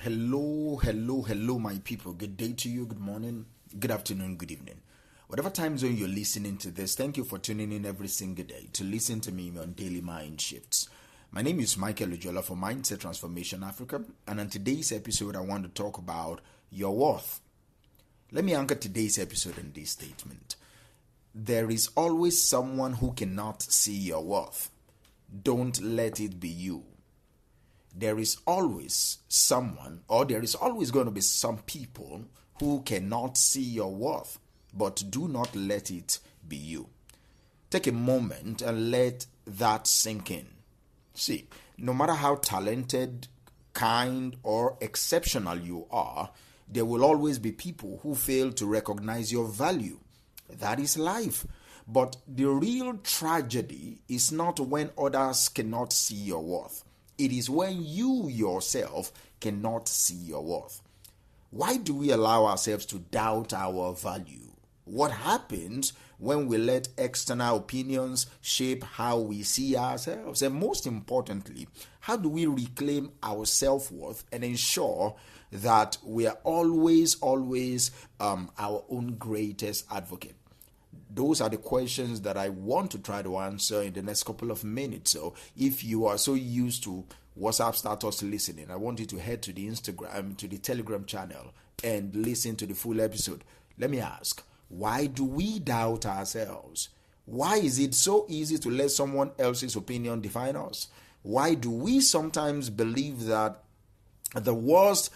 Hello, my people. Good day to you, good morning, good afternoon, good evening. Whatever time zone you're listening to this, thank you for tuning in every single day to listen to me on Daily Mind Shifts. My name is Michael Ujola for Mindset Transformation Africa, and on today's episode, I want to talk about your worth. Let me anchor today's episode in this statement. There is always someone who cannot see your worth. Don't let it be you. There is always someone, or there is always going to be some people who cannot see your worth, but do not let it be you. Take a moment and let that sink in. See, no matter how talented, kind, or exceptional you are, there will always be people who fail to recognize your value. That is life. But the real tragedy is not when others cannot see your worth. It is when you yourself cannot see your worth. Why do we allow ourselves to doubt our value? What happens when we let external opinions shape how we see ourselves? And most importantly, how do we reclaim our self-worth and ensure that we are always our own greatest advocate? Those are the questions that I want to try to answer in the next couple of minutes. So if you are so used to WhatsApp status listening, I want you to head to the Instagram, to the Telegram channel and listen to the full episode. Let me ask, why do we doubt ourselves? Why is it so easy to let someone else's opinion define us? Why do we sometimes believe that the worst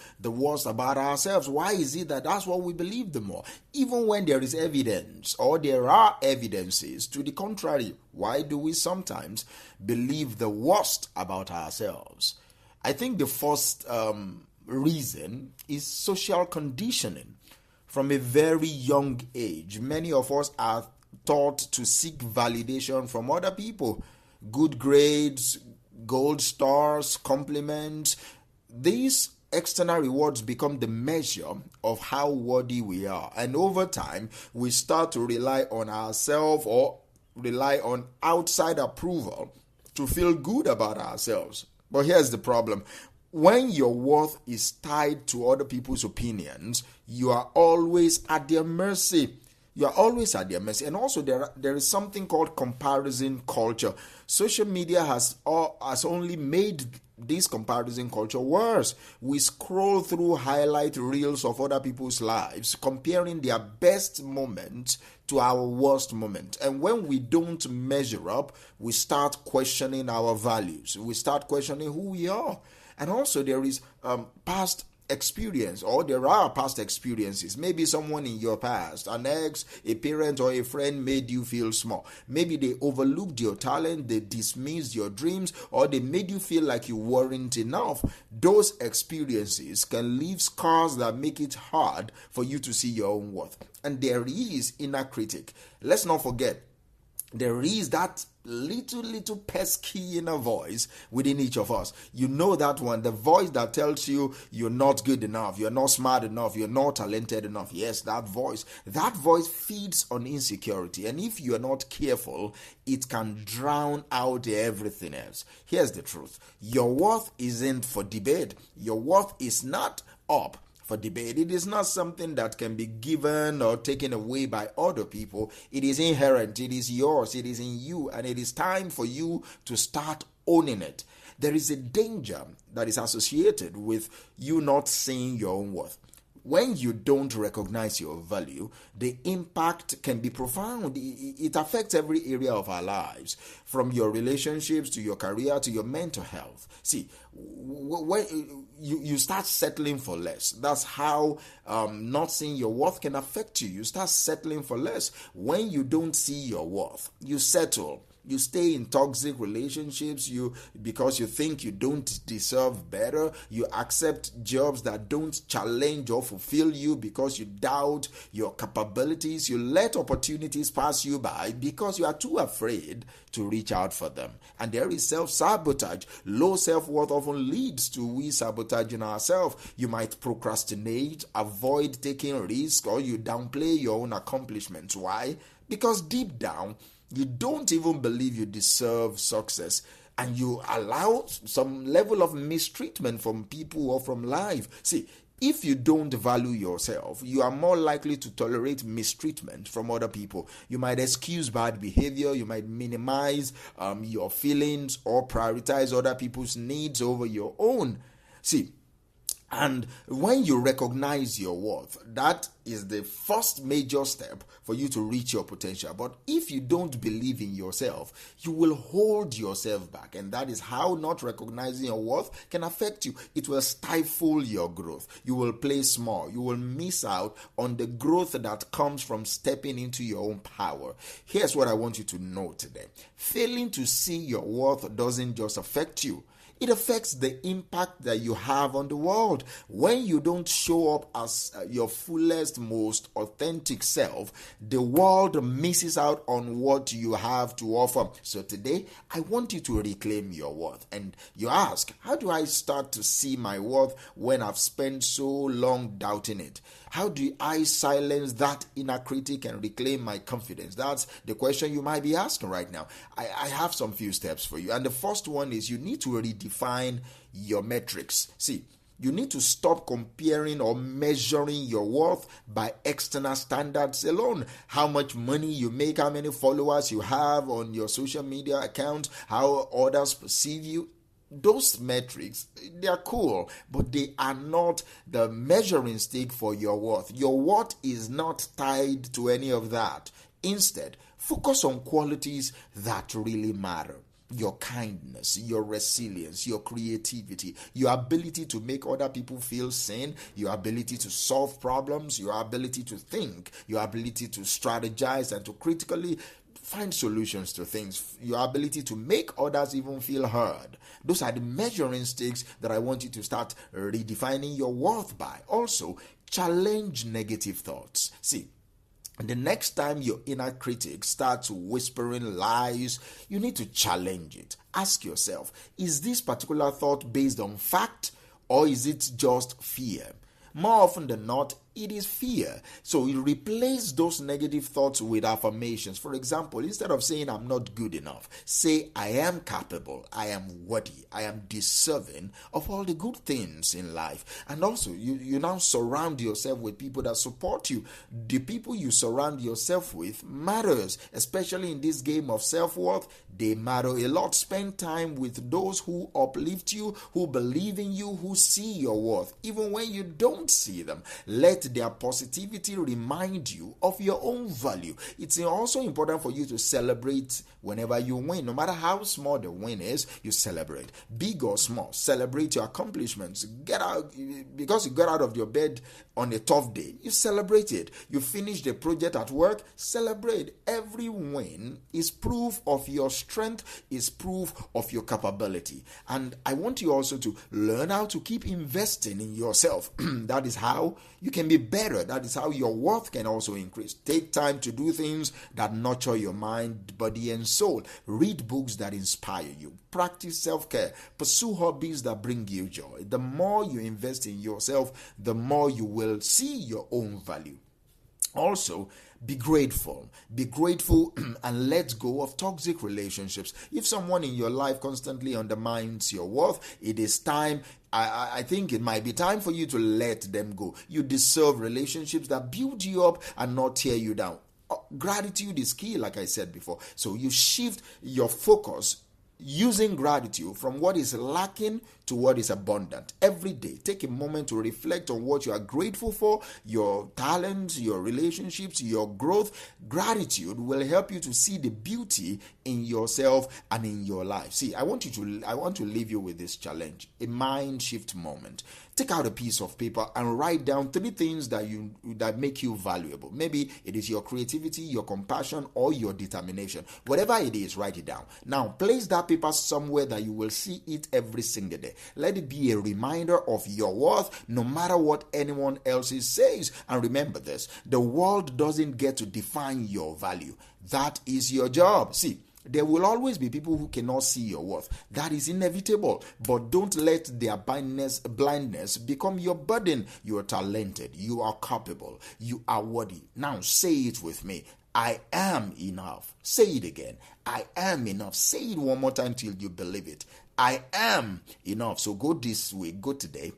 about ourselves? Why is it that that's what we believe the more? Even when there is evidence or there are evidences to the contrary, why do we sometimes believe the worst about ourselves? I think the first reason is social conditioning. From a very young age, many of us are taught to seek validation from other people. Good grades, gold stars, compliments. These external rewards become the measure of how worthy we are. And over time, we start to rely on ourselves or rely on outside approval to feel good about ourselves. But here's the problem. When your worth is tied to other people's opinions, you are always at their mercy. You are always at their mercy. And also there is something called comparison culture. Social media has only made this comparison culture worse. We scroll through highlight reels of other people's lives, comparing their best moments to our worst moment. And when we don't measure up, we start questioning our values. We start questioning who we are. And also there is past experience, or there are past experiences. Maybe someone in your past, an ex, a parent, or a friend made you feel small. Maybe they overlooked your talent, they dismissed your dreams, or they made you feel like you weren't enough. Those experiences can leave scars that make it hard for you to see your own worth. And there is inner critic. Let's not forget, there is that little pesky inner voice within each of us. You know that one, the voice that tells you you're not good enough, you're not smart enough, you're not talented enough. Yes, that voice feeds on insecurity. And if you're not careful, it can drown out everything else. Here's the truth. Your worth isn't for debate. Your worth is not up for debate. It is not something that can be given or taken away by other people. It is inherent. It is yours. It is in you. And it is time for you to start owning it. There is a danger that is associated with you not seeing your own worth. When you don't recognize your value, the impact can be profound. It affects every area of our lives, from your relationships to your career to your mental health. See, when you start settling for less, that's how not seeing your worth can affect you. You start settling for less. When you don't see your worth, you settle. You stay in toxic relationships because you think you don't deserve better. You accept jobs that don't challenge or fulfill you because you doubt your capabilities. You let opportunities pass you by because you are too afraid to reach out for them. And there is self-sabotage. Low self-worth often leads to we sabotaging ourselves. You might procrastinate, avoid taking risks, or you downplay your own accomplishments. Why? Because deep down, you don't even believe you deserve success. and you allow some level of mistreatment from people or from life. See, if you don't value yourself, you are more likely to tolerate mistreatment from other people. You might excuse bad behavior, you might minimize your feelings, or prioritize other people's needs over your own. See, and when you recognize your worth, that is the first major step for you to reach your potential. But if you don't believe in yourself, you will hold yourself back. And that is how not recognizing your worth can affect you. It will stifle your growth. You will play small. You will miss out on the growth that comes from stepping into your own power. Here's what I want you to know today. Failing to see your worth doesn't just affect you. It affects the impact that you have on the world. When you don't show up as your fullest, most authentic self, the world misses out on what you have to offer. So today, I want you to reclaim your worth. And you ask, how do I start to see my worth when I've spent so long doubting it? How do I silence that inner critic and reclaim my confidence? That's the question you might be asking right now. I have some few steps for you. And the first one is you need to redefine your metrics. See, you need to stop comparing or measuring your worth by external standards alone. How much money you make, how many followers you have on your social media account, how others perceive you. Those metrics, they are cool, but they are not the measuring stick for your worth. Your worth is not tied to any of that. Instead, focus on qualities that really matter. Your kindness, your resilience, your creativity, your ability to make other people feel seen, your ability to solve problems, your ability to think, your ability to strategize and to critically find solutions to things, your ability to make others even feel heard. Those are the measuring sticks that I want you to start redefining your worth by. Also, challenge negative thoughts. See, the next time your inner critic starts whispering lies, you need to challenge it. Ask yourself, is this particular thought based on fact or is it just fear? More often than not, it is fear. So you replace those negative thoughts with affirmations. For example, instead of saying I'm not good enough, say I am capable, I am worthy, I am deserving of all the good things in life. And also, you now surround yourself with people that support you. The people you surround yourself with matters, especially in this game of self-worth. They matter a lot. Spend time with those who uplift you, who believe in you, who see your worth, even when you don't see them. Let their positivity remind you of your own value. It's also important for you to celebrate whenever you win. No matter how small the win is, you celebrate. Big or small, celebrate your accomplishments. Get out, because you got out of your bed on a tough day, you celebrate it. You finish the project at work, celebrate. Every win is proof of your strength, is proof of your capability. And I want you also to learn how to keep investing in yourself. That is how you can be better. That is how your worth can also increase. Take time to do things that nurture your mind, body, and soul. Read books that inspire you. Practice self-care. Pursue hobbies that bring you joy. The more you invest in yourself, the more you will see your own value. Also, be grateful. Be grateful and let go of toxic relationships. If someone in your life constantly undermines your worth, it is time. I think it might be time for you to let them go. You deserve relationships that build you up and not tear you down. Gratitude is key, like I said before. So you shift your focus using gratitude from what is lacking to what is abundant. Every day, take a moment to reflect on what you are grateful for, your talents, your relationships, your growth. Gratitude will help you to see the beauty in yourself and in your life. See, I want to leave you with this challenge, a mind shift moment. Take out a piece of paper and write down 3 things that make you valuable. Maybe it is your creativity, your compassion, or your determination. Whatever it is, write it down. Now, place that paper somewhere that you will see it every single day. Let it be a reminder of your worth, no matter what anyone else says. And remember this, the world doesn't get to define your value. That is your job. See, there will always be people who cannot see your worth. That is inevitable. But don't let their blindness become your burden. You are talented. You are capable. You are worthy. Now say it with me. I am enough. Say it again. I am enough. Say it one more time till you believe it. I am enough. So go this way. Go today.